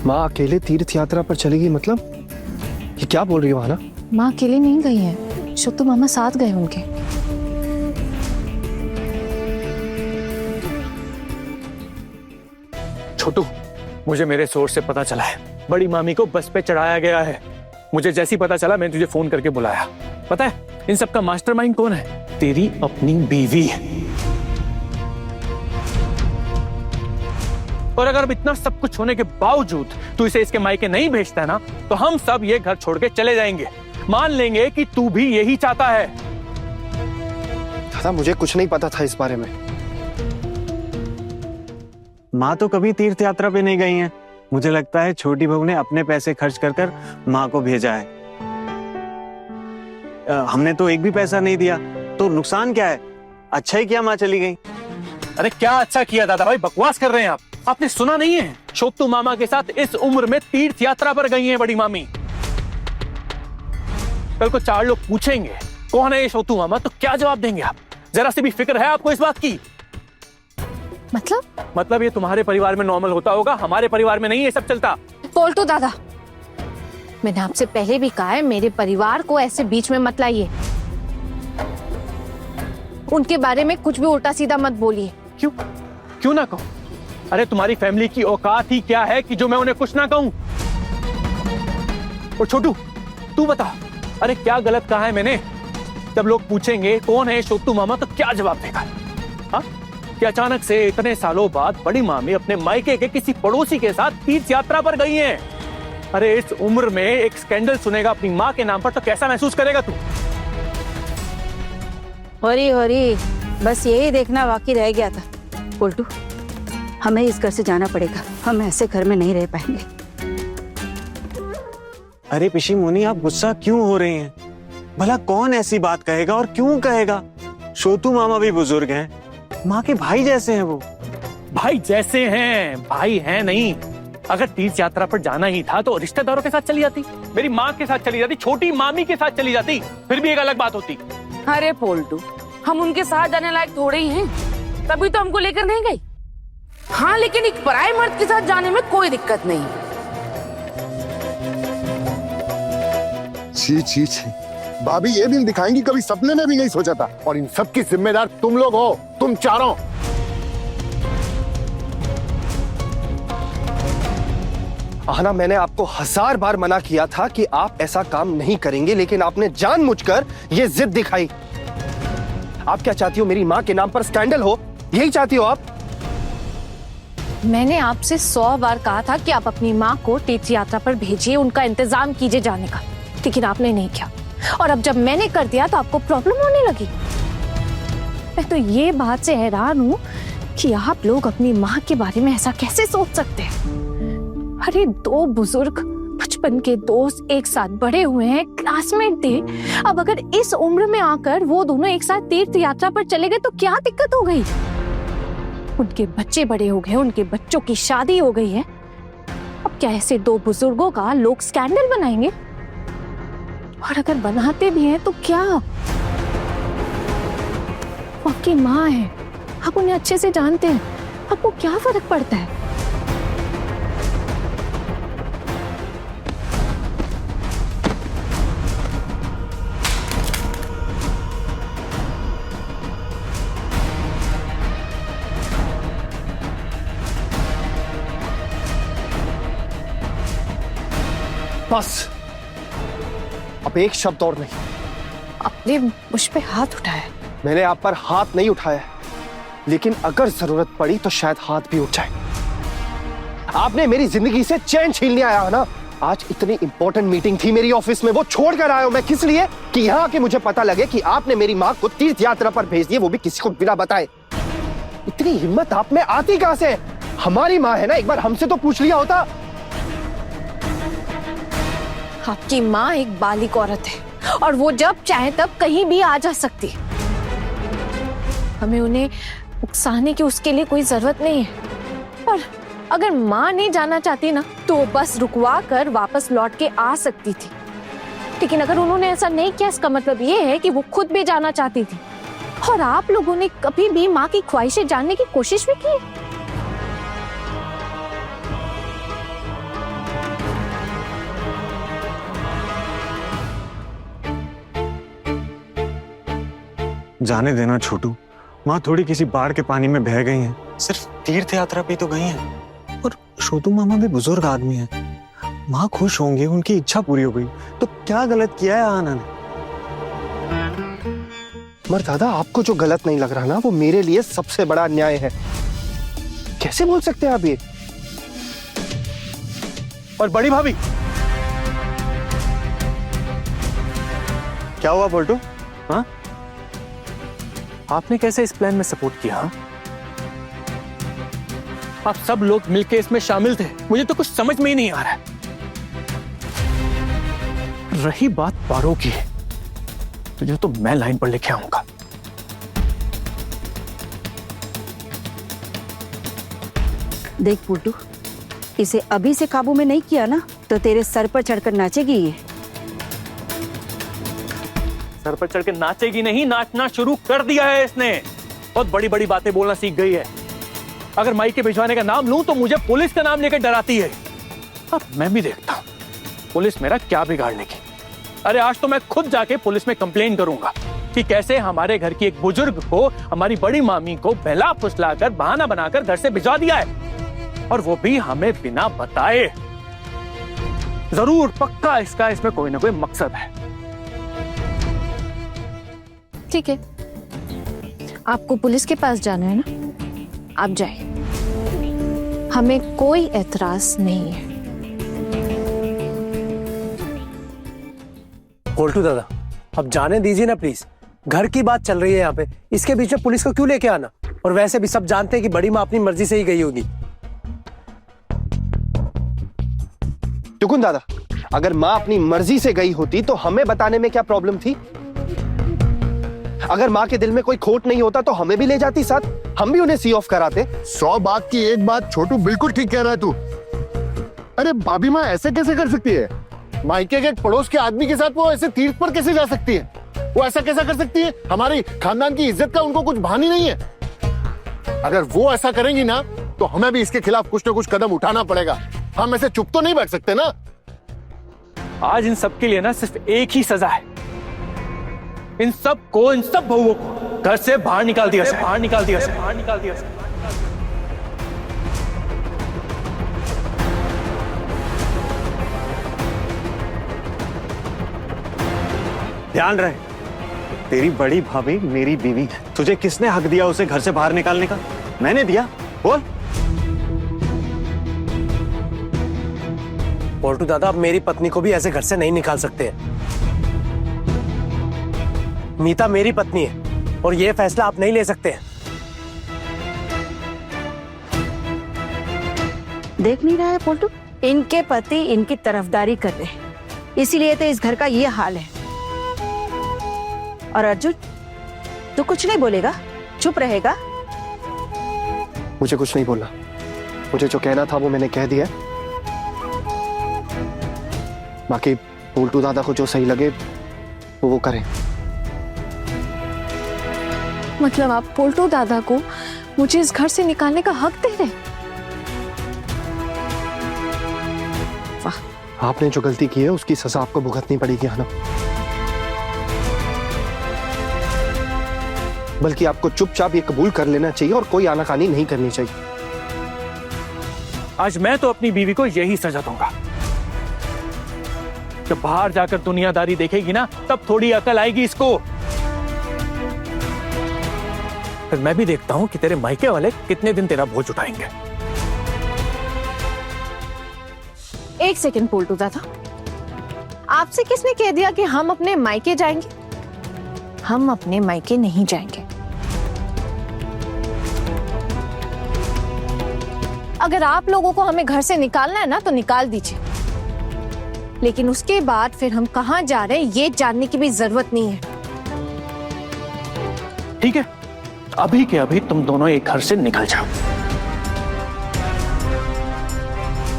माँ अकेले तीर्थ यात्रा पर चलेगी मतलब? ये क्या बोल रही हो आना? माँ अकेले नहीं गई है, छोटू मामा साथ गए उनके। छोटू, मुझे मेरे सोर्स से पता चला है बड़ी मामी को बस पे चढ़ाया गया है। मुझे जैसी पता चला मैंने तुझे फोन करके बुलाया। पता है इन सब का मास्टरमाइंड कौन है? तेरी अपनी बीवी। और अगर इतना सब कुछ होने के बावजूद तू इसे इसके मायके नहीं भेजता है ना, तो हम सब ये घर छोड़ के चले जाएंगे। मान लेंगे कि तू भी यही चाहता है। दादा मुझे कुछ नहीं पता था इस बारे में। माँ तो कभी तीर्थ यात्रा पे नहीं गई हैं। मुझे लगता है छोटी बहू ने अपने पैसे खर्च कर कर माँ को भेजा है। हमने तो एक भी पैसा नहीं दिया, तो नुकसान क्या है? अच्छा ही किया माँ चली गई। अरे क्या अच्छा किया दादा भाई, बकवास कर रहे हैं आप। आपने सुना नहीं है? छोटू मामा के साथ इस उम्र में तीर्थ यात्रा पर गई हैं बड़ी मामी। कल को 4 लोग पूछेंगे कौन है ये छोटू मामा, तो क्या जवाब देंगे आप? जरा सी भी फिक्र है आपको इस बात की? मतलब ये तुम्हारे परिवार में नॉर्मल होता होगा, हमारे परिवार में नहीं ये सब चलता। बोल तो दादा, मैंने आपसे पहले भी कहा है मेरे परिवार को ऐसे बीच में मत लाइए। उनके बारे में कुछ भी उल्टा सीधा मत बोलिए। क्यों ना कहूं? अरे तुम्हारी फैमिली की औकात ही क्या है कि जो मैं उन्हें कुछ ना कहूं? और छोटू तू बता, अरे क्या गलत कहा है मैंने? जब लोग पूछेंगे कौन है छोटू मामा, तो क्या जवाब देगा? हाँ, कि अचानक से इतने सालों बाद बड़ी मामी अपने मायके के किसी पड़ोसी के साथ तीर्थ यात्रा पर गई हैं। अरे इस उम्र में एक स्कैंडल सुनेगा अपनी माँ के नाम पर, तो कैसा महसूस करेगा तू? होरी बस यही देखना बाकी रह गया था। उल्टू, हमें इस घर से जाना पड़ेगा, हम ऐसे घर में नहीं रह पाएंगे। अरे पिशी मुनी, आप गुस्सा क्यों हो रहे हैं? भला कौन ऐसी बात कहेगा और क्यों कहेगा? छोटू मामा भी बुजुर्ग हैं, माँ के भाई जैसे हैं वो। भाई जैसे हैं, भाई हैं नहीं। अगर तीर्थ यात्रा पर जाना ही था तो रिश्तेदारों के साथ चली जाती, मेरी माँ के साथ चली जाती, छोटी मामी के साथ चली जाती, फिर भी एक अलग बात होती। अरे पोल्टू, हम उनके साथ जाने लायक थोड़े ही हैं, तभी तो हमको लेकर नहीं गई। हाँ, लेकिन एक पराये मर्द के साथ जाने में कोई दिक्कत नहीं। छी छी छी, भाभी ये दिन दिखाएंगी कभी सपने में भी नहीं सोचा था। और इन सब की जिम्मेदार तुम लोग हो, तुम चारों। आहना, मैंने आपको 1000 बार मना किया था कि आप ऐसा काम नहीं करेंगे, लेकिन आपने जानबूझकर ये जिद दिखाई। आप क्या चाहती हो? मेरी माँ के नाम पर स्कैंडल हो? यही चाहती हो आप? मैंने आपसे 100 बार कहा था कि आप अपनी माँ को तीर्थ यात्रा पर भेजिए, उनका इंतजाम कीजिए जाने का, लेकिन आपने नहीं किया। और अब जब मैंने कर दिया तो आपको प्रॉब्लम होने लगी। मैं तो ये बात से हैरान हूँ कि आप लोग अपनी माँ के बारे में ऐसा कैसे सोच सकते हैं। अरे 2 बुजुर्ग बचपन के दोस्त एक साथ बड़े हुए हैं, क्लासमेट थे। अब अगर इस उम्र में आकर वो दोनों एक साथ तीर्थ यात्रा पर चले गए तो क्या दिक्कत हो गई? उनके बच्चे बड़े हो गए, उनके बच्चों की शादी हो गई है। अब क्या ऐसे 2 बुजुर्गों का लोग स्कैंडल बनाएंगे? और अगर बनाते भी हैं तो क्या? आपकी माँ है, आप उन्हें अच्छे से जानते हैं, आपको क्या फर्क पड़ता है? बस, अब एक शब्द और नहीं। आपने मुझ पे हाथ उठाया। मैंने आप पर हाथ नहीं उठाया, लेकिन अगर जरूरत पड़ी तो शायद हाथ भी उठ जाए। आपने मेरी जिंदगी से चैन छीनने आया ना। आज इतनी इंपॉर्टेंट मीटिंग थी मेरी ऑफिस में, वो छोड़कर आया हूं मैं। किस लिए? कि यहाँ आके मुझे पता लगे कि आपने मेरी माँ को तीर्थ यात्रा पर भेज दिया, वो भी किसी को बिना बताए। इतनी हिम्मत आप में आती कहां से? हमारी माँ है ना, एक बार हमसे तो पूछ लिया होता। आपकी माँ एक बालिग औरत है और वो जब चाहे तब कहीं भी आ जा सकती है। हमें उन्हें उकसाने की उसके लिए कोई जरूरत नहीं है। और अगर माँ नहीं जाना चाहती ना तो बस रुकवा कर वापस लौट के आ सकती थी, लेकिन अगर उन्होंने ऐसा नहीं किया इसका मतलब ये है कि वो खुद भी जाना चाहती थी। और आप लोगों ने कभी भी माँ की ख्वाहिशें जानने की कोशिश भी की? जाने देना छोटू, माँ थोड़ी किसी बाढ़ के पानी में बह गई हैं, सिर्फ तीर्थ यात्रा पे तो गई हैं। और छोटू मामा भी बुजुर्ग आदमी हैं, माँ खुश होंगे, उनकी इच्छा पूरी हो गई तो क्या गलत किया है आना ने? मगर दादा, आपको जो गलत नहीं लग रहा ना, वो मेरे लिए सबसे बड़ा अन्याय है। कैसे बोल सकते हैं आप ये? और बड़ी भाभी, क्या हुआ बोल्टू? हाँ, आपने कैसे इस प्लान में सपोर्ट किया? हाँ? आप सब लोग मिलकर इसमें शामिल थे, मुझे तो कुछ समझ में ही नहीं आ रहा है। रही बात पारो की, तुझे तो मैं लाइन पर लेके आऊंगा। देख पुल्टू, इसे अभी से काबू में नहीं किया ना तो तेरे सर पर चढ़कर नाचेगी ये। सर पर चढ़ के नाचेगी नहीं, नाचना शुरू कर दिया है इसने। बहुत बड़ी बड़ी बातें बोलना सीख गई है। अगर माइके भिजवाने का नाम लूं तो मुझे पुलिस का नाम लेकर डराती है। अब मैं भी देखता हूं पुलिस मेरा क्या बिगाड़ लेगी। अरे आज तो मैं खुद जाके पुलिस में कंप्लेन करूंगा कि कैसे हमारे घर की एक बुजुर्ग को हमारी बड़ी मामी को बहला फुसलाकर बहाना बनाकर घर से भिजवा दिया है, और वो भी हमें बिना बताए। जरूर पक्का इसमें कोई ना कोई मकसद है। ठीक है, आपको पुलिस के पास जाना है ना, आप जाए, हमें कोई एतराज नहीं है। पोल्टू दादा, अब जाने दीजिए ना प्लीज, घर की बात चल रही है यहाँ पे, इसके बीच में पुलिस को क्यों लेके आना? और वैसे भी सब जानते हैं कि बड़ी माँ अपनी मर्जी से ही गई होगी। टुकुन दादा, अगर माँ अपनी मर्जी से गई होती तो हमें बताने में क्या प्रॉब्लम थी? अगर माँ के दिल में कोई खोट नहीं होता तो हमें भी ले जाती साथ, हम भी उन्हें सी ऑफ कराते। 100 बात की एक बात छोटू, बिल्कुल ठीक कह रहा है तू। अरे भाभी माँ ऐसे कैसे कर सकती है? मायके के एक पड़ोस के आदमी के साथ वो ऐसे तीर्थ पर कैसे जा सकती है? वो ऐसा कैसा कर सकती है? हमारी खानदान की इज्जत का उनको कुछ भान ही नहीं है। अगर वो ऐसा करेंगी ना तो हमें भी इसके खिलाफ कुछ ना कुछ कदम उठाना पड़ेगा। हम ऐसे चुप तो नहीं बैठ सकते ना। आज इन सब के लिए ना सिर्फ एक ही सजा है, इन सब बहुओं को घर से बाहर निकाल दिया, बाहर निकाल दिया, बाहर निकाल दिया। ध्यान रहे, तेरी बड़ी भाभी मेरी बीवी है। तुझे किसने हक दिया उसे घर से बाहर निकालने का? मैंने दिया? बोल। पोल्टू दादा, आप मेरी पत्नी को भी ऐसे घर से नहीं निकाल सकते। मीता मेरी पत्नी है और ये फैसला आप नहीं ले सकते। देख नहीं रहा है पुल्टू, इनके पति इनकी तरफदारी कर रहे हैं, इसीलिए तो इस घर का ये हाल है। और अर्जुन, तू कुछ नहीं बोलेगा, चुप रहेगा? मुझे कुछ नहीं बोलना, मुझे जो कहना था वो मैंने कह दिया। बाकी पोल्टू दादा को जो सही लगे वो करें। मतलब आप पोल्टू दादा को मुझे इस घर से निकालने का हक दे रहे? वाह, आपने जो गलती की है उसकी सजा आपको भुगतनी पड़ेगी है ना। बल्कि आपको चुपचाप ये कबूल कर लेना चाहिए और कोई आनाकानी नहीं करनी चाहिए। आज मैं तो अपनी बीवी को यही सजा दूंगा। जब बाहर जाकर दुनियादारी देखेगी ना, तब थोड़ी अकल आएगी इसको। फिर मैं भी देखता हूं कि तेरे मायके वाले कितने दिन तेरा बोझ उठाएंगे। एक सेकंड पोल्टू दादा, आपसे किसने कह दिया कि हम अपने मायके जाएंगे? हम अपने मायके नहीं जाएंगे। अगर आप लोगों को हमें घर से निकालना है ना तो निकाल दीजिए, लेकिन उसके बाद फिर हम कहां जा रहे हैं ये जानने की भी जरूरत नहीं है। ठीक है, अभी के अभी तुम दोनों एक घर से निकल जाओ।